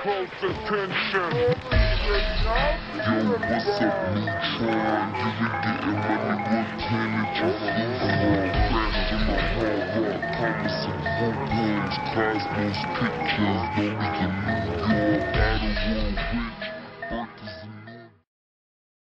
Close attention. Yo, what's up, Neutron? You been getting money, what planet you flew from? Friends on the hard rock, promising programs, cosmos pictures, know we can New York, out of world.